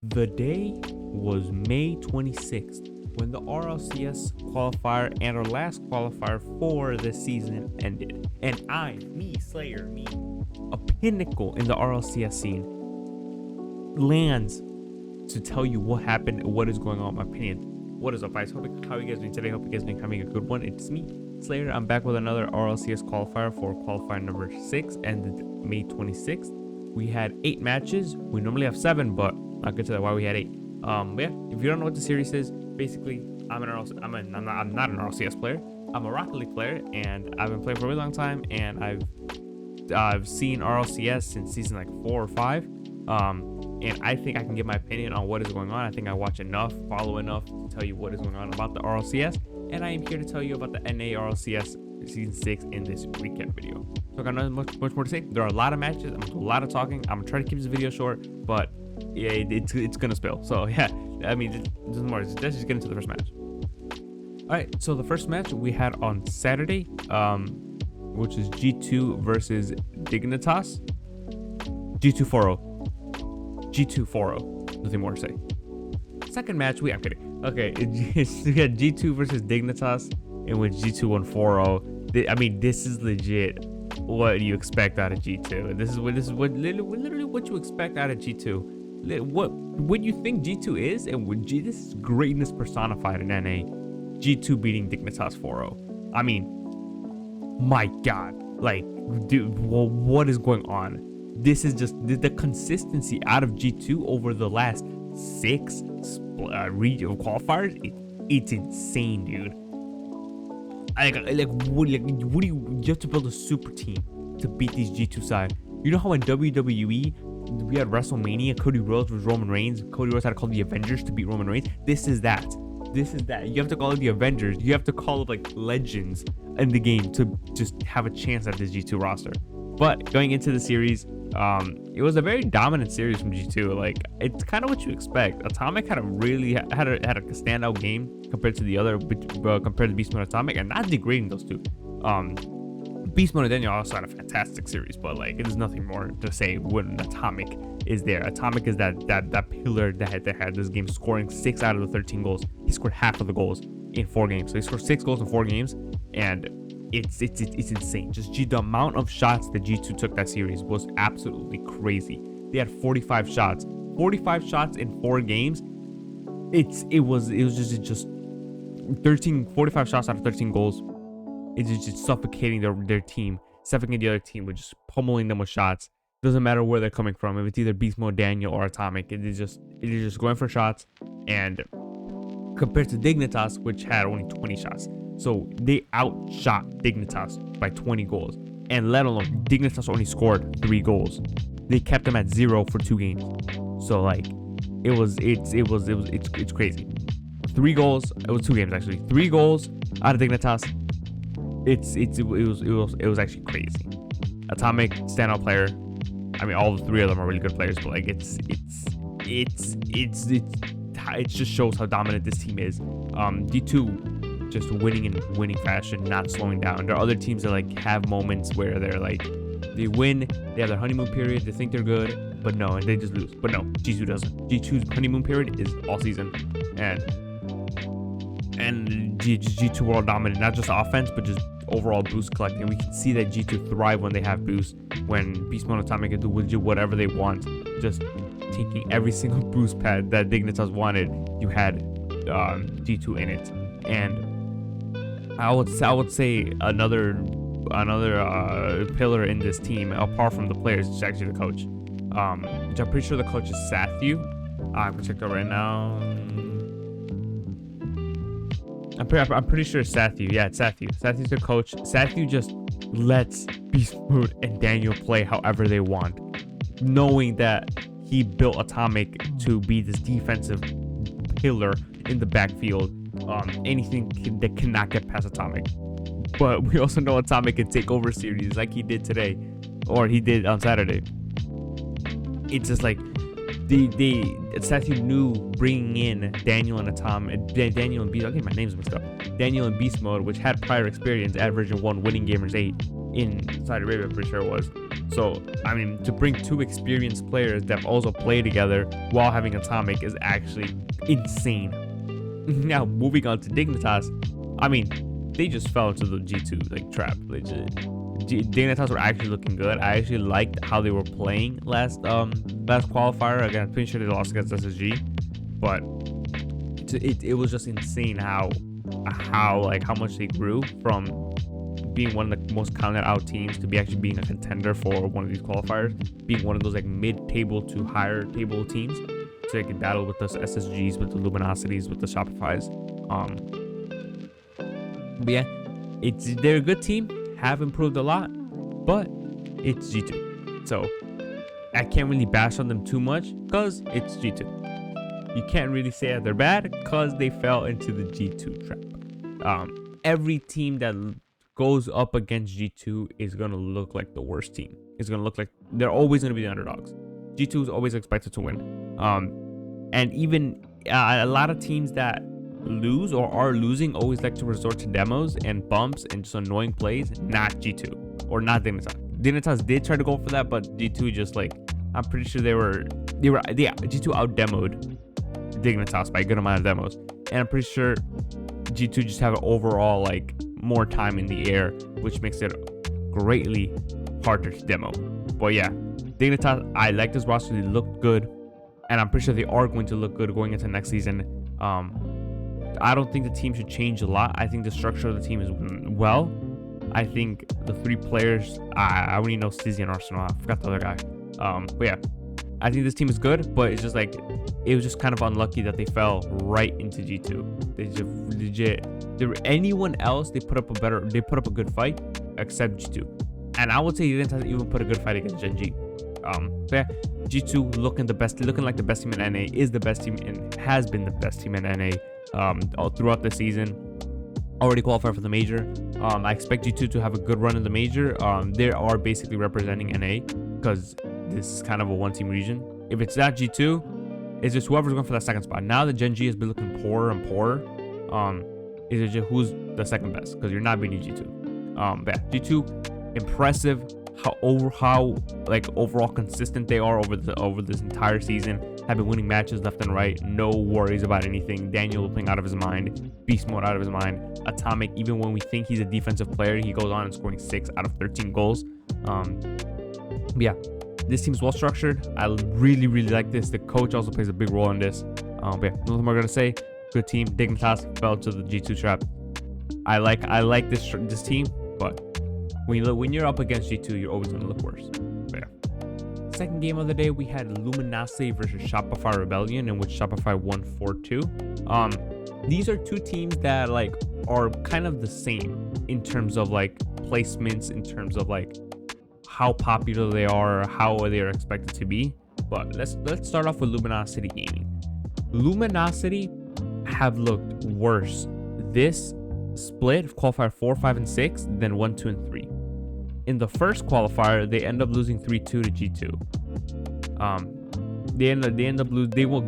The day was May 26th when the RLCS qualifier and our last qualifier for the season ended. And Slayer, a pinnacle in the RLCS scene, lands to tell you what happened and what is going on, in my opinion. What is up, guys? How are you guys doing today? Hope you guys been having a good one. It's me, Slayer. I'm back with another RLCS qualifier for qualifier number 6, ended May 26th. We had 8 matches. We normally have 7, but I'll get to that why we had 8. But yeah, if you don't know what the series is, basically, I'm not an RLCS player. I'm a Rocket League player, and I've been playing for a really long time, and I've seen RLCS since season like 4 or 5. And I think I can give my opinion on what is going on. I think I watch enough, follow enough to tell you what is going on about the RLCS, and I am here to tell you about the NA RLCS season 6 in this recap video. So I got nothing much more to say. There are a lot of matches. I'm gonna do a lot of talking. I'm gonna try to keep this video short, but yeah, it's gonna spill. So yeah, I mean, it doesn't matter. Let's just get into the first match. All right, so the first match we had on Saturday, which is G2 versus Dignitas. G2 4-0. Nothing more to say. Second match, I'm kidding. Okay, we had G2 versus Dignitas, in which G2 won 4-0. I mean, this is legit what you expect out of G2. This is literally what you expect out of G2. What you think G2 is, and this is greatness personified in NA. G2 beating Dignitas 4-0. I mean, my God, like, dude, what is going on? This is just the consistency out of G2 over the last 6 regional qualifiers. It's insane, dude. What do you have to build a super team to beat these G2 side? You know how in WWE we had WrestleMania, Cody Rhodes was Roman Reigns. Cody Rhodes had to call the Avengers to beat Roman Reigns. This is that. You have to call it the Avengers. You have to call it like legends in the game to just have a chance at this G2 roster. But going into the series, it was a very dominant series from G2. Like, it's kind of what you expect. Atomic had a standout game compared to the other, compared to Beast Mode and Atomic, and not degrading those two. Beast Mode and Daniel also had a fantastic series, but like, there's nothing more to say when Atomic is there. Atomic is that pillar that had this game, scoring 6 out of the 13 goals. He scored half of the goals in 4 games. So he scored 6 goals in 4 games, and it's insane. Just the amount of shots that G2 took that series was absolutely crazy. They had 45 shots in 4 games. It was just 45 shots out of 13 goals. It's just suffocating their team, suffocating the other team with just pummeling them with shots. Doesn't matter where they're coming from. If it's either Beast Mode, Daniel, or Atomic, it is just going for shots. And compared to Dignitas, which had only 20 shots. So they outshot Dignitas by 20 goals. And let alone, Dignitas only scored 3 goals. They kept them at 0 for 2 games. So like, it's crazy. 3 goals. It was 2 games actually. 3 goals out of Dignitas. It was actually crazy. Atomic, standout player. I mean, all 3 of them are really good players, but like, it just shows how dominant this team is. D2 just winning in winning fashion, not slowing down. There are other teams that like have moments where they're like, they win, they have their honeymoon period, they think they're good, but no, and they just lose. But no, G2 doesn't. G2's honeymoon period is all season, and G2 were all dominant, not just offense, but just overall boost collecting. We can see that G2 thrive when they have boost, when Beast Mode and Atomic can do whatever they want, just taking every single boost pad that Dignitas wanted. You had G2 in it. And I would say another pillar in this team, apart from the players, is actually the coach, which I'm pretty sure the coach is Sathu. I'm gonna check that right now. I'm pretty sure it's Sathu. Yeah, it's Sathu. Sathu's the coach. Sathu just lets Beast Mode and Daniel play however they want, knowing that he built Atomic to be this defensive pillar in the backfield. Anything that cannot get past Atomic. But we also know Atomic can take over series like he did today, or he did on Saturday. It's just like Sathu knew bringing in Daniel and Daniel and Beast. Okay, my name's mixed up. Daniel and Beast Mode, which had prior experience at Version 1, winning Gamers 8. in Saudi Arabia, I'm pretty sure it was. So, I mean, to bring two experienced players that also play together while having Atomic is actually insane. Now, moving on to Dignitas, I mean, they just fell into the G2 like trap. Dignitas were actually looking good. I actually liked how they were playing last qualifier. Again, I'm pretty sure they lost against SSG, but it was just insane how much they grew from being one of the most counted out teams to be actually being a contender for one of these qualifiers, being one of those like mid-table to higher table teams, so they can battle with the SSGs, with the Luminosities, with the Shopifys. But yeah, they're a good team, have improved a lot, but it's G2, so I can't really bash on them too much because it's G2. You can't really say that they're bad because they fell into the G2 trap. Every team that goes up against G2 is going to look like the worst team. It's going to look like they're always going to be the underdogs. G2 is always expected to win. And even a lot of teams that lose or are losing always like to resort to demos and bumps and just annoying plays, not G2 or not Dignitas. Dignitas did try to go for that, but G2 just like, I'm pretty sure G2 out demoed Dignitas by a good amount of demos. And I'm pretty sure G2 just have an overall like more time in the air, which makes it greatly harder to demo. But yeah, Dignitas, I like this roster. They look good, and I'm pretty sure they are going to look good going into next season. I don't think the team should change a lot. I think the structure of the team is well. I think the three players, I only know Stizzy and Arsenal. I forgot the other guy. But yeah, I think this team is good, but it's just like, it was just kind of unlucky that they fell right into G2. They just legit, anyone else, they put up a good fight except G2. And I would say they didn't even put a good fight against GenG. So yeah, G2 looking like the best team in NA, is the best team and has been the best team in NA all throughout the season. Already qualified for the major. I expect G2 to have a good run in the major. They are basically representing NA because this is kind of a one-team region. If it's not G2, it's just whoever's going for that second spot. Now that GenG has been looking poorer and poorer, is just who's the second best, because you're not beating G2. But yeah, G2, impressive how overall consistent they are over this entire season. Have been winning matches left and right. No worries about anything. Daniel playing out of his mind. Beast mode out of his mind. Atomic, even when we think he's a defensive player, he goes on and scoring 6 out of 13 goals. Yeah, this team is well structured. I really like this. The coach also plays a big role in this. But yeah, nothing more gonna say. Good team. Dignitas fell to the G2 trap. I like this team, but when you're up against G2, you're always gonna look worse. But yeah. Second game of the day, we had Luminosity versus Shopify Rebellion, in which Shopify won 4-2. These are two teams that like are kind of the same in terms of like placements, in terms of like how popular they are, how they are expected to be. But let's start off with Luminosity Gaming. Luminosity have looked worse this split of qualifier 4, 5, and 6 than 1, 2, and 3. In the first qualifier, they end up losing 3-2 to G2.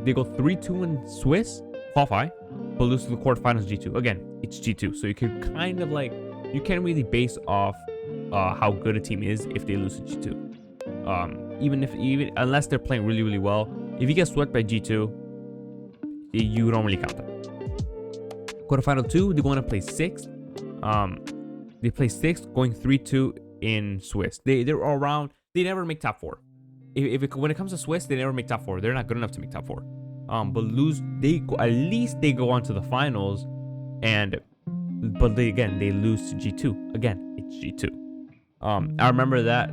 They go 3-2 in Swiss qualify, but lose to the quarterfinals G2. Again, it's G2, so you can kind of like, you can't really base off how good a team is if they lose to G2. Even unless they're playing really well. If you get swept by G2, you don't really count them. Quarterfinal 2, they're going to play 6th. They play 6th, going 3-2 in Swiss. They're around. They never make top 4. When it comes to Swiss, they never make top 4. They're not good enough to make top 4. But at least they go on to the finals, but they lose to G2. Again, it's G2. I remember that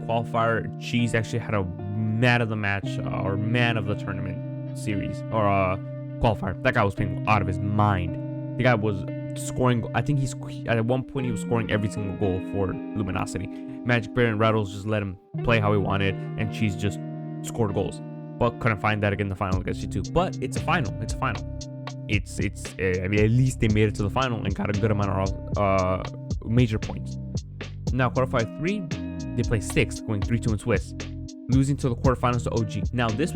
qualifier. Cheese actually had a man of the match or man of the tournament series or qualifier. That guy was playing out of his mind. The guy was scoring. I think at one point he was scoring every single goal for Luminosity. Magic Bear and Rattles just let him play how he wanted, and Cheese just scored goals, but couldn't find that again in the final against G2. But it's a final. It's a final. I mean, at least they made it to the final and got a good amount of major points. Now quarterfinal 3, they play 6th, going 3-2 in Swiss, losing to the quarterfinals to OG. Now this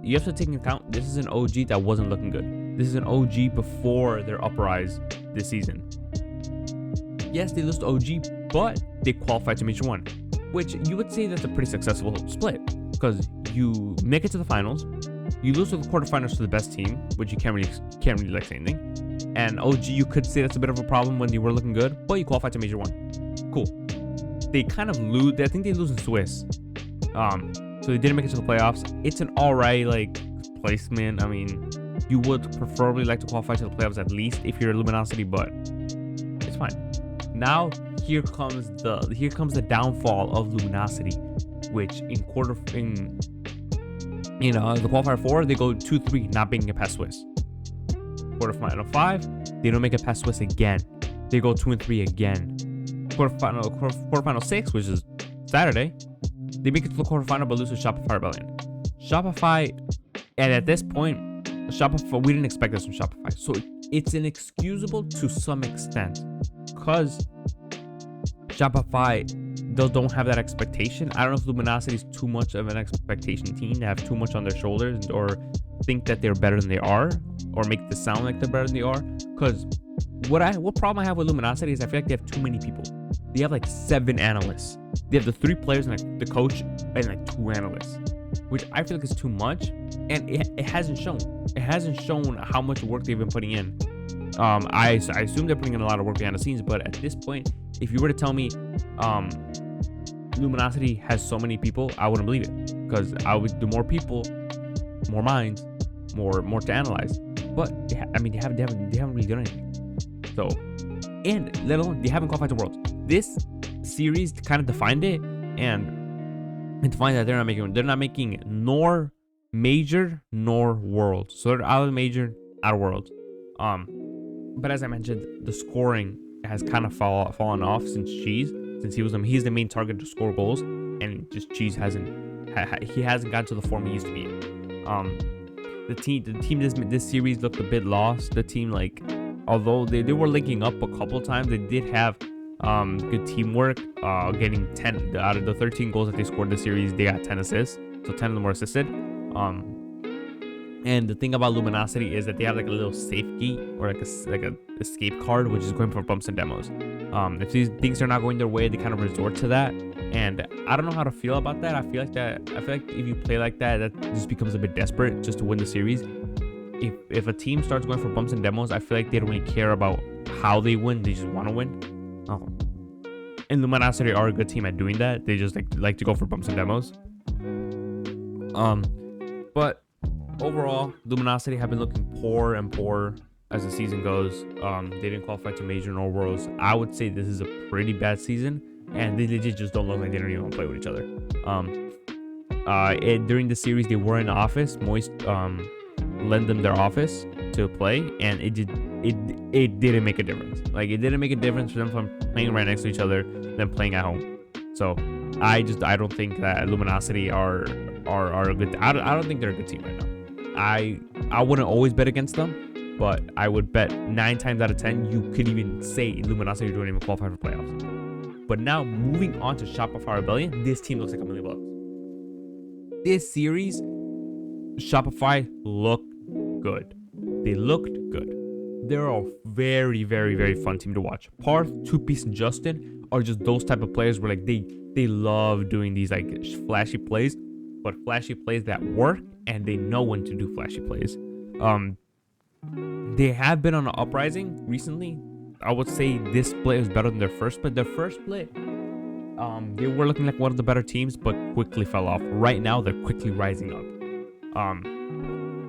you have to take into account, this is an OG that wasn't looking good. This is an OG before their uprise this season. Yes, they lost to OG, but they qualified to Major 1, which you would say that's a pretty successful split because you make it to the finals, you lose to the quarterfinals to the best team, which you can't really like say anything. And OG, you could say that's a bit of a problem when they were looking good, but you qualified to Major 1. Cool. They kind of lose. I think they lose in Swiss. So they didn't make it to the playoffs. It's an alright like placement. I mean, you would preferably like to qualify to the playoffs at least if you're Luminosity, but it's fine. Now here comes the downfall of Luminosity, which in the qualifier 4 they go 2-3, not making it past Swiss. Quarterfinal 5, they don't make it past Swiss again. They go 2-3 again. Quarterfinal 6, which is Saturday, they make it to the quarterfinal but lose to Shopify Rebellion. Shopify, and at this point, Shopify, we didn't expect this from Shopify, so it's inexcusable to some extent because Shopify don't have that expectation. I don't know if Luminosity is too much of an expectation team to have too much on their shoulders or think that they're better than they are or make this sound like they're better than they are. Because what problem I have with Luminosity is I feel like they have too many people. They have like 7 analysts. They have the 3 players and like the coach and like 2 analysts, which I feel like is too much, and it hasn't shown. It hasn't shown how much work they've been putting in. I assume they're putting in a lot of work behind the scenes, but at this point, if you were to tell me Luminosity has so many people, I wouldn't believe it, because I would do more people, more minds, more to analyze. But I mean, they haven't really done anything. So, and let alone they haven't qualified to Worlds. This series kind of defined it, and defined that they're not making nor Major nor World. So they're out of Major, out of World. But as I mentioned, the scoring has kind of fallen off since Cheese, since he's the main target to score goals, and just Cheese hasn't gotten to the form he used to be in. The team this series looked a bit lost. The team, like, although they were linking up a couple times, they did have good teamwork, getting 10 out of the 13 goals that they scored this series. They got 10 assists, so 10 of them were assisted. And the thing about Luminosity is that they have like a little safe gate or like a escape card, which is going for bumps and demos. If these things are not going their way, they kind of resort to that, and I don't know how to feel about that. I feel like if you play like that, that just becomes a bit desperate just to win the series. If a team starts going for bumps and demos, I feel like they don't really care about how they win. They just want to win. And Luminosity are a good team at doing that. They just like to go for bumps and demos. But overall, Luminosity have been looking poor and poor as the season goes. They didn't qualify to Major nor Worlds. I would say this is a pretty bad season, and they legit just don't look like they don't even want to play with each other. During the series, they were in the office. Moist lent them their office to play, and it didn't make a difference. Like, it didn't make a difference for them from playing right next to each other than playing at home. So I don't think that Luminosity are a good. I don't think they're a good team right now. I wouldn't always bet against them, but I would bet 9 times out of 10 you could even say Luminosity don't even qualify for playoffs. But now moving on to Shopify Rebellion, this team looks like $1 million. This series, Shopify looked good. They looked good. They're a very, very, very fun team to watch. Parth, 2Piece, and Justin are just those type of players where like they love doing these like flashy plays, but flashy plays that work, and they know when to do flashy plays. They have been on an uprising recently. I would say this split is better than their first split. Their first split, they were looking like one of the better teams, but quickly fell off. Right now, they're quickly rising up.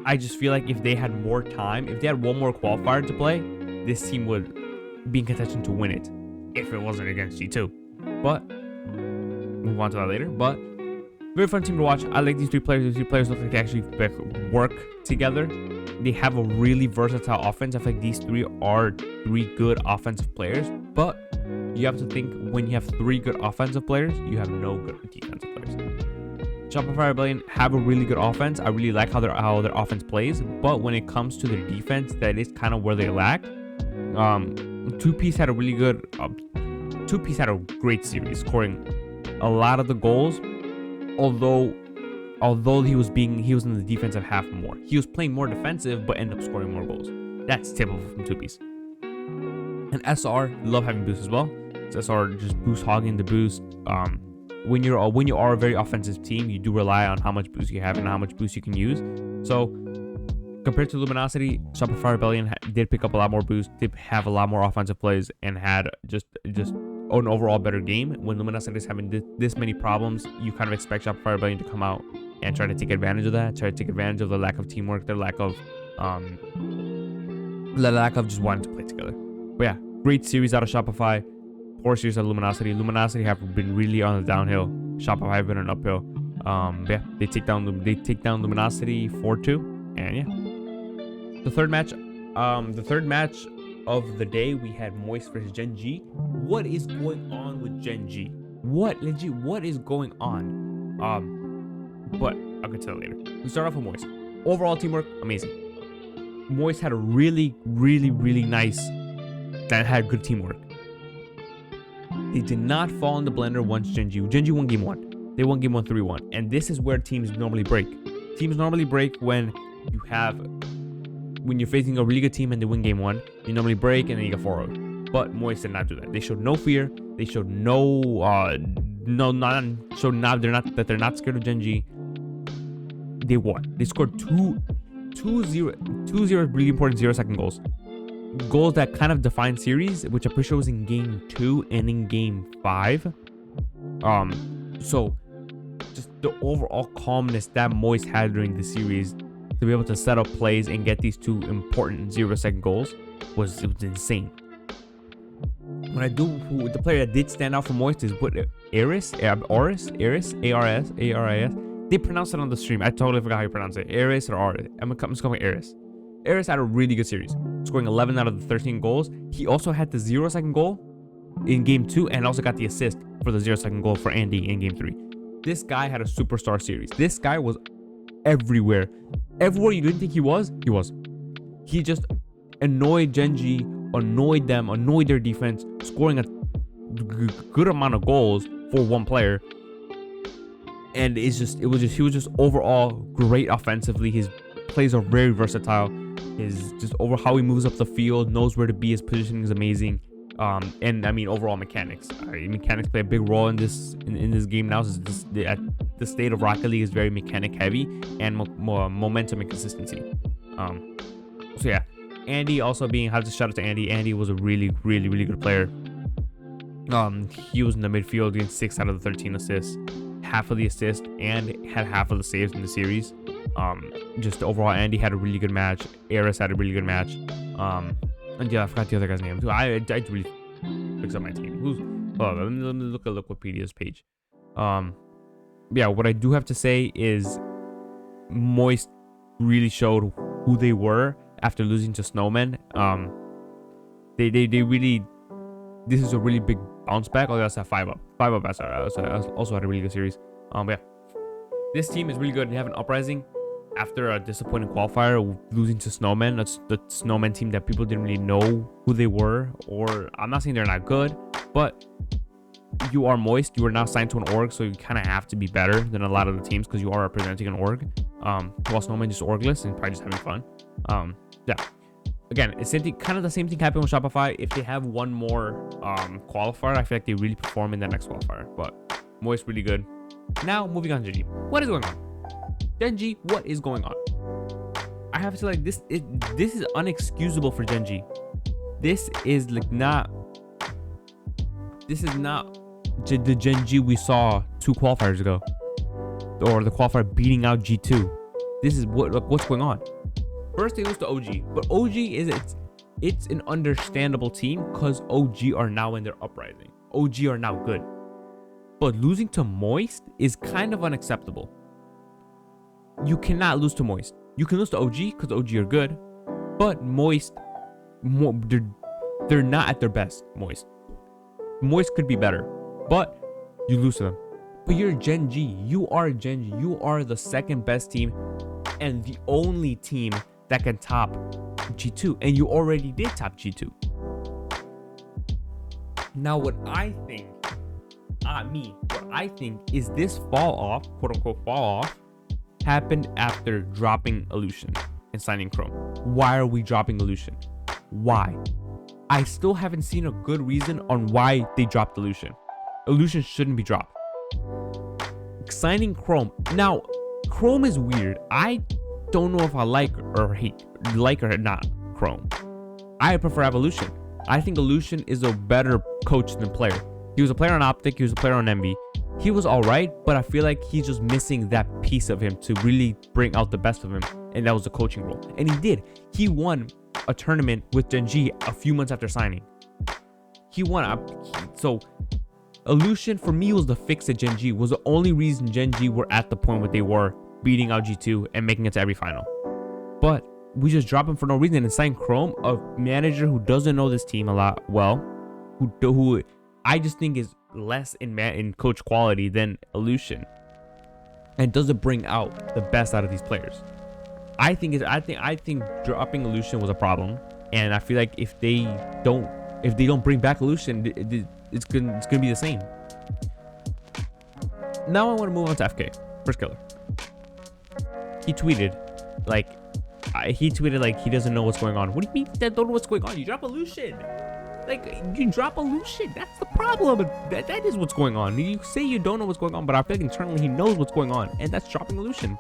I just feel like if they had more time, if they had one more qualifier to play, this team would be in contention to win it if it wasn't against G2. But move on to that later. But very fun team to watch. I like these 3 players. These 3 players look like they actually work together. They have a really versatile offense. I feel like these 3 are 3 good offensive players. But you have to think, when you have 3 good offensive players, you have no good defensive players. Shopify Rebellion have a really good offense. I really like how their offense plays. But when it comes to their defense, that is kind of where they lack. 2Piece had a really good. 2Piece had a great series, scoring a lot of the goals. Although he was in the defensive half more. He was playing more defensive, but ended up scoring more goals. That's typical from 2Piece. And SR, love having boosts as well. or just boost hogging the boost. When you are a very offensive team, you do rely on how much boost you have and how much boost you can use. So compared to Luminosity, Shopify Rebellion did pick up a lot more boost, did have a lot more offensive plays, and had just an overall better game. When Luminosity is having this many problems, you kind of expect Shopify Rebellion to come out and try to take advantage of that, try to take advantage of the lack of teamwork, the lack of just wanting to play together. But yeah, great series out of Shopify, poor series out of Luminosity. Luminosity have been really on the downhill. Shopify have been on uphill. Yeah, they take down Luminosity 4-2, and yeah. The third match of the day, we had Moist versus GenG. What is going on with GenG? What is going on? But I'll get to that later. We start off with Moist. Overall teamwork, amazing. Moist had a really nice, that had good teamwork. They did not fall in the blender once GenG won game 1. They won game 1 3-1. And this is where teams normally break. Teams normally break when you're facing a really good team and they win game 1. You normally break and then you get 4-0. But Moist did not do that. They showed no fear. They showed they're not scared of GenG. They won. They scored two really important 0-second goals. Goals that kind of defined series, which I'm pretty sure was in game 2 and in game 5. So just the overall calmness that Moist had during the series to be able to set up plays and get these 2 important 0-second goals was insane. The player that did stand out for Moist is Aris. They pronounced it on the stream. I totally forgot how you pronounce it. Aris or Aris. I'm just going with Aris. Aris had a really good series, scoring 11 out of the 13 goals. He also had the 0-second goal in game 2 and also got the assist for the 0-second goal for Andy in game 3. This guy had a superstar series. This guy was everywhere. Everywhere you didn't think he was, he was. He just annoyed GenG, annoyed them, annoyed their defense, scoring a good amount of goals for one player. And he was just overall great offensively. His plays are very versatile. His just over how he moves up the field, knows where to be. His positioning is amazing. And I mean overall mechanics. Mechanics play a big role in this game now. The state of Rocket League is very mechanic heavy and more momentum and consistency. So yeah, Andy also being, have to shout out to Andy. Andy was a really good player. He was in the midfield getting 6 out of the 13 assists, half of the assists, and had half of the saves in the series. Just overall, Andy had a really good match. Aris had a really good match. And yeah, I forgot the other guy's name too. I really fix up my team. Let me look at Wikipedia's page. Yeah, what I do have to say is Moist really showed who they were after losing to Snowman. They really, this is a really big bounce back. Oh, that's a 5-up. 5-up also had a really good series. But yeah, this team is really good. They have an uprising after a disappointing qualifier, losing to Snowman. That's the Snowman team that people didn't really know who they were. Or I'm not saying they're not good, but you are Moist. You are now signed to an org, so you kind of have to be better than a lot of the teams because you are representing an org. While Snowman just orgless and probably just having fun. Yeah. Again, it's kind of the same thing happened with Shopify. If they have one more qualifier, I feel like they really perform in the next qualifier. But Moist really good. Now moving on to GenG. What is going on? GenG, what is going on? I have to say, like, this is unexcusable for GenG. This is not the GenG we saw 2 qualifiers ago, or the qualifier beating out G2. This is what's going on. First they lose to OG, but OG it's an understandable team because OG are now in their uprising. OG are now good, but losing to Moist is kind of unacceptable. You cannot lose to Moist. You can lose to OG because OG are good, but Moist, they're not at their best. Moist could be better, but you lose to them. But you're GenG. You are GenG. You are the second best team and the only team that can top G2, and you already did top G2. Now what I think is this fall off, quote unquote fall off, happened after dropping Illusion and signing Chrome. Why are we dropping Illusion? Why? I still haven't seen a good reason on why they dropped Illusion. Illusion shouldn't be dropped. Signing Chrome. Now, Chrome is weird. I don't know if I like or not Chrome. I prefer Evolution. I think Illusion is a better coach than player. He was a player on Optic. He was a player on Envy. He was all right, but I feel like he's just missing that piece of him to really bring out the best of him, and that was the coaching role. And he did. He won a tournament with GenG a few months after signing. He won. So Illusion for me was the fix at GenG. Was the only reason GenG were at the point where they were, beating out G2 and making it to every final. But we just drop him for no reason and sign Chrome, a manager who doesn't know this team a lot well, who I just think is less in coach quality than Illusion, and doesn't bring out the best out of these players. I think dropping Illusion was a problem, and I feel like if they don't bring back Illusion, it's gonna be the same. Now I want to move on to FK, first killer. He tweeted like he doesn't know what's going on. What do you mean that don't know what's going on? You drop Illusion. Like, you drop Illusion. That's the problem. That is what's going on. You say you don't know what's going on, but I feel like internally he knows what's going on, and that's dropping Illusion.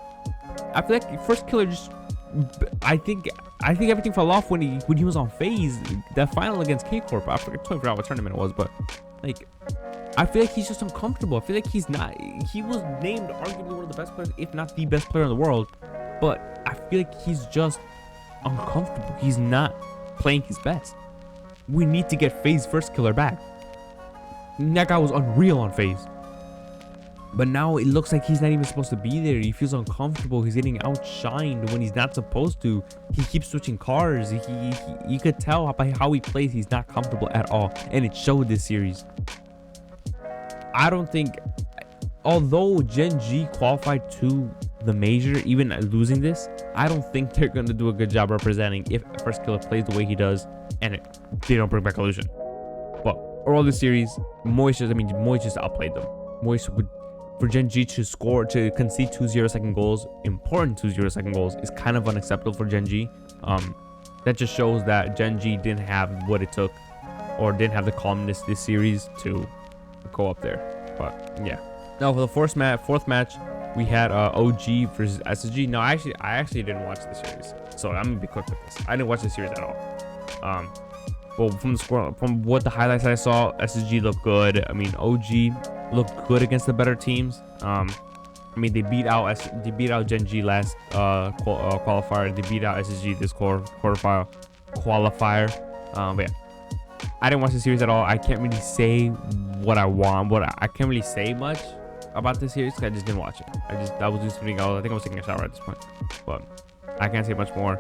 I feel like first killer just, I think everything fell off when he was on FaZe, that final against K Corp. I forgot what tournament it was, but like, I feel like he's just uncomfortable. I feel like he's not. He was named arguably one of the best players, if not the best player in the world, but I feel like he's just uncomfortable. He's not playing his best. We need to get FaZe first killer back. That guy was unreal on FaZe. But now it looks like he's not even supposed to be there. He feels uncomfortable. He's getting outshined when he's not supposed to. He keeps switching cars. You could tell by how he plays, he's not comfortable at all. And it showed this series. I don't think, although GenG qualified to the major, even losing this, I don't think they're going to do a good job representing if first killer plays the way he does and they don't bring back Illusion. But overall this series, Moist just outplayed them. Moist would, for GenG to concede 2 0-second goals, important 2 0-second goals, is kind of unacceptable for GenG. That just shows that GenG didn't have what it took, or didn't have the calmness this series to go up there. But yeah. Now for the fourth match, we had OG versus SSG. No, I actually didn't watch the series, so I'm gonna be quick with this. I didn't watch the series at all. Well, from what the highlights I saw, SSG looked good. I mean, OG looked good against the better teams. I mean, they beat out GenG last qualifier. They beat out SSG this qualifier. But yeah, I didn't watch the series at all. I can't really say what I want. I can't really say much about this series because I just didn't watch it. I was just sitting out. I think I was taking a shower at this point, but I can't say much more.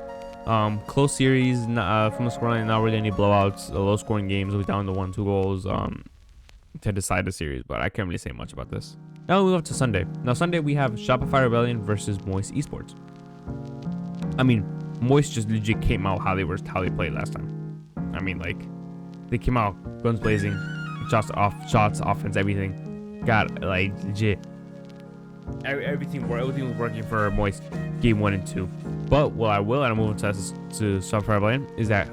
Close series from the scoreline, not really any blowouts, low scoring games. We down to 1-2 goals to decide the series, but I can't really say much about this. Now we move up to Sunday. Now Sunday we have Shopify Rebellion versus Moist Esports. I mean, Moist just legit came out how they played last time. I mean, like, they came out guns blazing, shots, offense, everything. Got like legit. Everything was working for Moist game 1 and 2. But what I will, and I'm moving to Shopify Rebellion, is that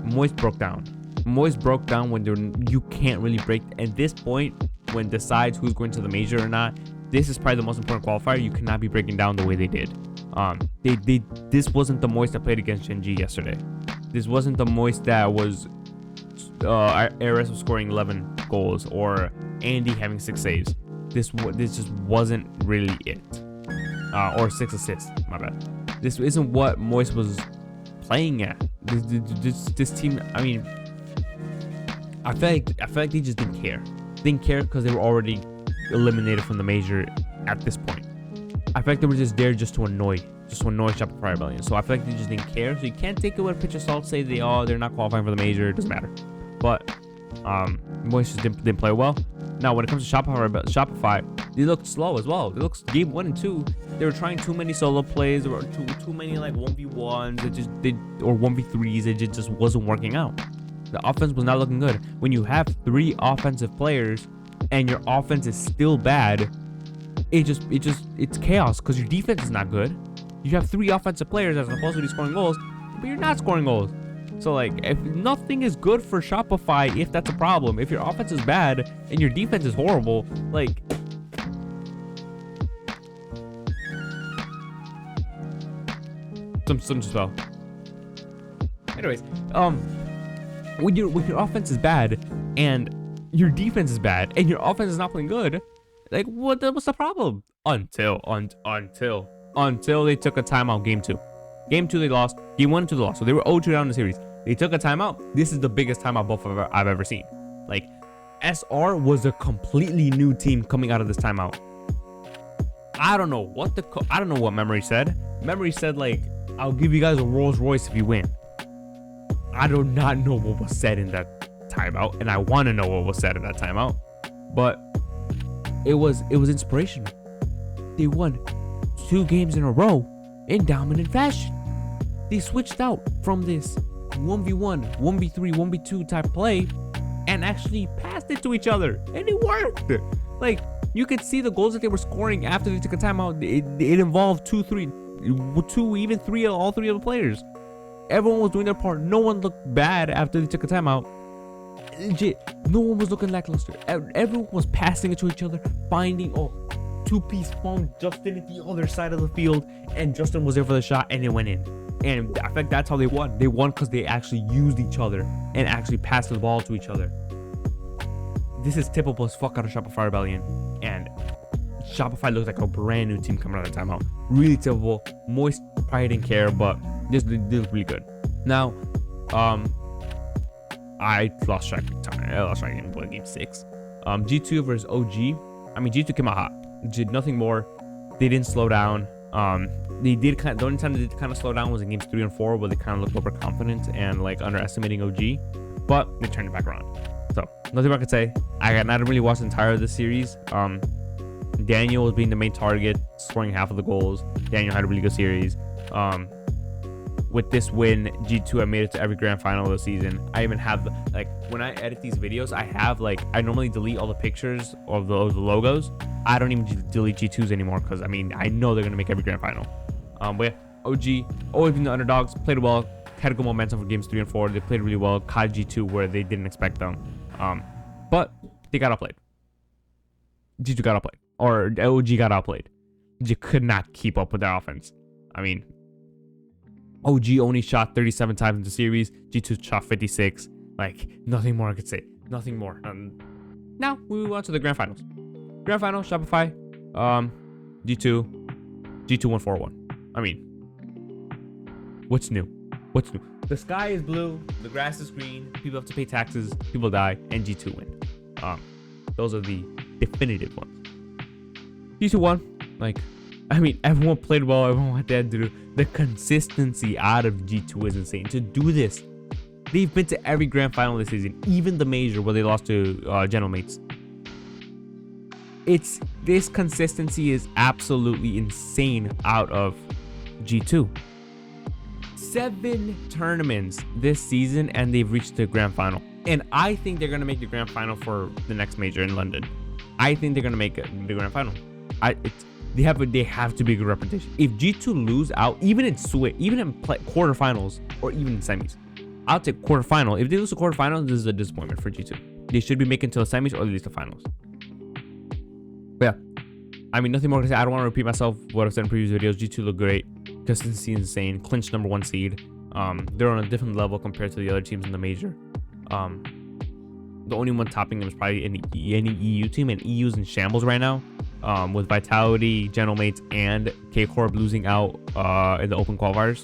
Moist broke down. Moist broke down when you can't really break. At this point, when decides who's going to the major or not, this is probably the most important qualifier. You cannot be breaking down the way they did. This wasn't the Moist that played against GenG yesterday. This wasn't the Moist that was ARS was scoring 11 goals or Andy having 6 saves. This just wasn't really it. Or 6 assists. My bad. This isn't what Moist was playing at. This team. I mean, I feel like they just didn't care. Didn't care because they were already eliminated from the major at this point. I feel like they were just there just to annoy Shopify Rebellion. So I feel like they just didn't care. So you can't take it with a pinch of salt. Say they're not qualifying for the major. It doesn't matter. But Moist just didn't play well. Now when it comes to Shopify, they looked slow as well. They looked game 1 and 2. They were trying too many solo plays or too many like 1v1s. Or 1v3s. It just wasn't working out. The offense was not looking good. When you have 3 offensive players and your offense is still bad, it's chaos because your defense is not good. You have 3 offensive players that are supposed to be scoring goals, but you're not scoring goals. So like, if nothing is good for Shopify, if that's a problem, if your offense is bad and your defense is horrible, like, some spell. Anyways, when your offense is bad and your defense is bad and your offense is not playing good, like, what's the problem? Until they took a timeout game 2. Game 2 they lost. Game 1 2 they lost. So they were 0-2 down in the series. They took a timeout. This is the biggest timeout buff I've ever seen. Like, SR was a completely new team coming out of this timeout. I don't know what Memory said. Memory said, like, I'll give you guys a Rolls Royce if you win. I do not know what was said in that timeout, and I want to know what was said in that timeout. But it was inspirational. They won 2 games in a row in dominant fashion. They switched out from this 1v1, 1v3, 1v2 type play and actually passed it to each other, and it worked. Like, you could see the goals that they were scoring after they took a timeout. It involved 2, 3, even 3, all 3 of the players. Everyone was doing their part. No one looked bad after they took a timeout. Legit, no one was looking lackluster. Everyone was passing it to each other, finding 2-piece found Justin at the other side of the field, and Justin was there for the shot, and it went in. And I think that's how they won. They won because they actually used each other and actually passed the ball to each other. This is typical as fuck out of Shopify Rebellion, and Shopify looks like a brand new team coming out of the timeout. Really typical. Moist probably didn't care, but this look really good. Now, I lost track of time. I lost track in game 6. G2 versus OG. I mean, G2 came out hot. Did nothing more. They didn't slow down. The only time they did kind of slow down was in games 3 and 4, where they kind of looked overconfident and like underestimating OG. But they turned it back around. So nothing more I could say. I got not really watched the entire of this series. Daniel was being the main target, scoring half of the goals. Daniel had a really good series. With this win, G2 I made it to every grand final of the season. I even have when I edit these videos, I normally delete all the pictures of the logos. I don't even delete G2's anymore because I mean I know they're gonna make every grand final. But yeah, OG always been the underdogs, played well, had a good momentum for games 3 and 4. They played really well, caught G2 where they didn't expect them. But they got outplayed. G2 got outplayed, or OG got outplayed. G could not keep up with their offense. I mean, OG only shot 37 times in the series. G2 shot 56. Like, nothing more I could say. Nothing more. Now we move on to the grand finals. Grand final, Shopify, G2 won 4-1. I mean, what's new? What's new? The sky is blue, the grass is green, people have to pay taxes, people die, and G2 win. Those are the definitive ones. G2 won. Like, I mean, everyone played well, everyone had to do. The consistency out of G2 is insane. To do this, they've been to every grand final this season, even the major where they lost to Gentlemates. This consistency is absolutely insane out of G2. 7 tournaments this season and they've reached the grand final. And I think they're gonna make the grand final for the next major in London. I think they're gonna make it the grand final. They have to be a good reputation. If G2 lose out, even in quarterfinals or even in semis, I'll take quarterfinal. If they lose to quarterfinals, this is a disappointment for G2. They should be making to the semis or at least the finals. But yeah, I mean, nothing more to say. I don't want to repeat myself what I've said in previous videos. G2 look great. Consistency is insane. Clinched #1 seed. They're on a different level compared to the other teams in the major. The only one topping them is probably any EU team, and EU's in shambles right now. With Vitality, Gentlemates, and K-Corp losing out in the open qualifiers.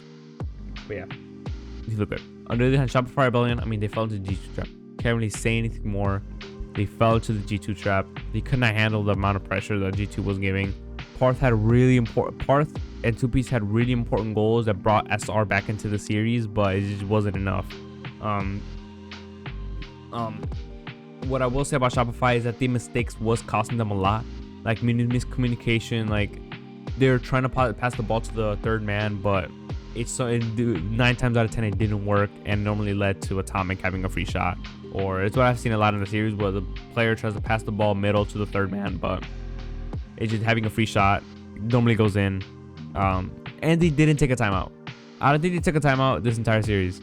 But yeah, these look good. Under the Shopify Rebellion, I mean, they fell into the G2 trap. Can't really say anything more. They fell into the G2 trap. They could not handle the amount of pressure that G2 was giving. Parth and 2-Piece had really important goals that brought SR back into the series, but it just wasn't enough. What I will say about Shopify is that the mistakes was costing them a lot. Like miscommunication, like they're trying to pass the ball to the third man, but 9 times out of 10 it didn't work, and normally led to Atomic having a free shot. Or it's what I've seen a lot in the series where the player tries to pass the ball middle to the third man, but it's just having a free shot normally goes in. And they didn't take a timeout. I don't think they took a timeout this entire series.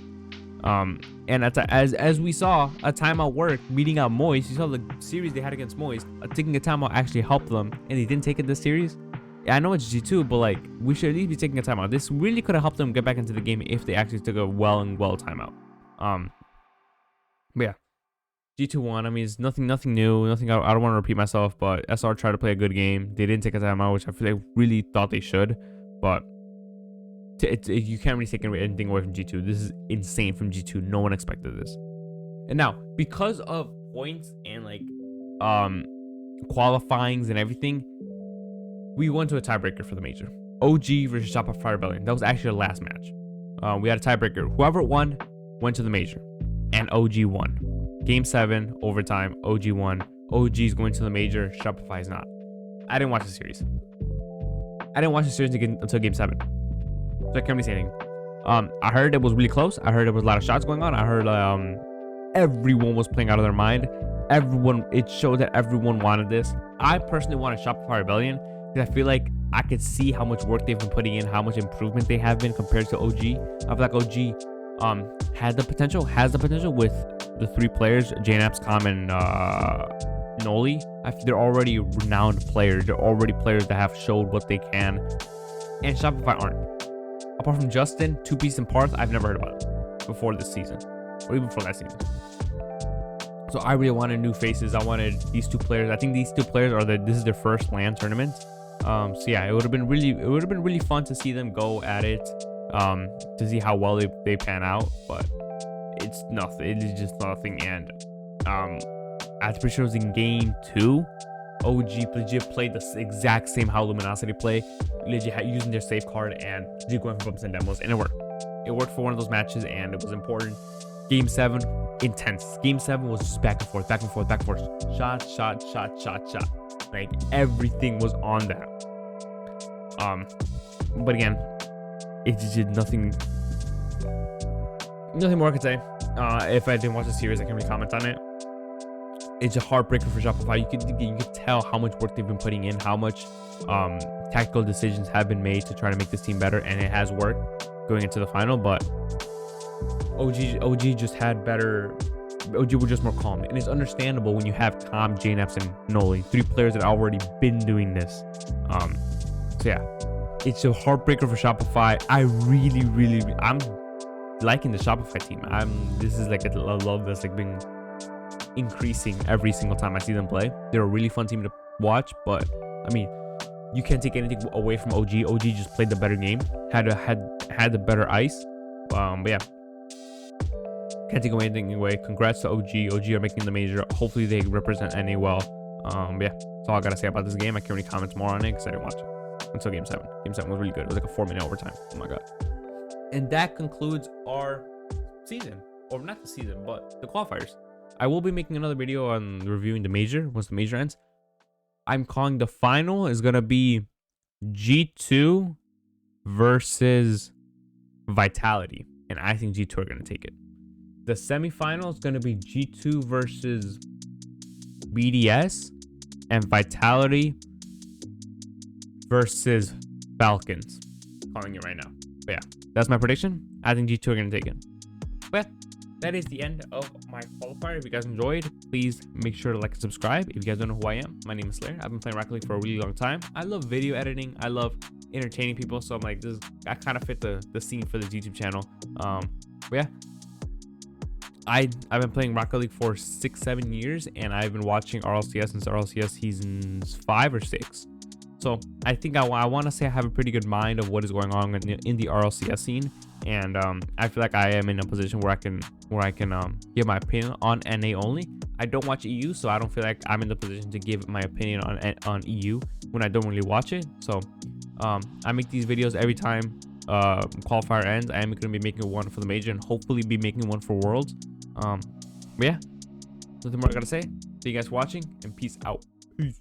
And as we saw, a timeout worked, beating out Moist. You saw the series they had against Moist. Taking a timeout actually helped them, and they didn't take it this series. Yeah, I know it's G2, but like we should at least be taking a timeout. This really could have helped them get back into the game if they actually took a well timeout. But yeah, G2 won. I mean, it's nothing new. Nothing. I don't want to repeat myself, but SR tried to play a good game. They didn't take a timeout, which I feel like really thought they should, but. You can't really take anything away from G2. This is insane from G2. No one expected this. And now, because of points and like qualifyings and everything, we went to a tiebreaker for the major. OG versus Shopify Rebellion. That was actually the last match. We had a tiebreaker. Whoever won went to the major, and OG won. Game 7 overtime. OG won. OG is going to the major. Shopify is not. I didn't watch the series. Until Game 7. So I can't really say anything. I heard it was really close. I heard there was a lot of shots going on. I heard everyone was playing out of their mind. It showed that everyone wanted this. I personally wanted Shopify Rebellion because I feel like I could see how much work they've been putting in, how much improvement they have been compared to OG. I feel like OG has the potential with the 3 players, JNAPS, Com, and Noli. They're already renowned players. They're already players that have showed what they can, and Shopify aren't. Apart from Justin, 2Piece, and Parth, I've never heard about it before this season, or even before that season. So I really wanted new faces. I wanted these 2 players. I think these 2 players this is their first LAN tournament. So yeah, it would have been really fun to see them go at it, to see how well they pan out. But it's nothing. It is just nothing. And I'm pretty sure it was in Game 2. OG legit played the exact same how Luminosity play, legit using their safe card and legit going for bumps and demos, and it worked. It worked for one of those matches, and it was important. Game 7, intense. Game 7 was just back and forth. Shot. Like everything was on that. But again, it just did nothing. Nothing more I could say. If I didn't watch the series, I can't really comment on it. It's a heartbreaker for Shopify. You could tell how much work they've been putting in, how much tactical decisions have been made to try to make this team better, and it has worked going into the final. But OG just had better. OG was just more calm, and it's understandable when you have Tom, JNAPS, and Noli, 3 players that already been doing this. So yeah, it's a heartbreaker for Shopify. I'm liking the Shopify team. This is like a love that's like been increasing every single time I see them play. They're a really fun team to watch, but I mean, you can't take anything away from OG. OG just played the better game, had the better ice. But yeah, can't take anything away. Congrats to OG. OG are making the major. Hopefully they represent NA well. But yeah, that's all I gotta say about this game. I can't really comment more on it because I didn't watch it until Game 7. Game 7 was really good. It was like a 4-minute overtime. Oh my god. And that concludes our season, or not the season, but the qualifiers. I will be making another video on reviewing the major once the major ends. I'm calling the final is gonna be G2 versus Vitality, and I think G2 are gonna take it. The semifinal is gonna be G2 versus BDS, and Vitality versus Falcons. Calling it right now. But yeah, that's my prediction. I think G2 are gonna take it. But that is the end of my qualifier. If you guys enjoyed, please make sure to like and subscribe. If you guys don't know who I am, my name is Slayer. I've been playing Rocket League for a really long time. I love video editing. I love entertaining people. So I'm like, I kind of fit the scene for this YouTube channel. But yeah, I've been playing Rocket League for 6-7 years, and I've been watching RLCS since RLCS seasons 5 or 6. So I think I want to say I have a pretty good mind of what is going on in the RLCS scene, and I feel like I am in a position where I can give my opinion on NA only. I don't watch EU, so I don't feel like I'm in the position to give my opinion on EU when I don't really watch it. So I make these videos every time qualifier ends. I am going to be making one for the major and hopefully be making one for Worlds. But yeah, nothing more I gotta say. Thank you guys for watching, and peace out. Peace.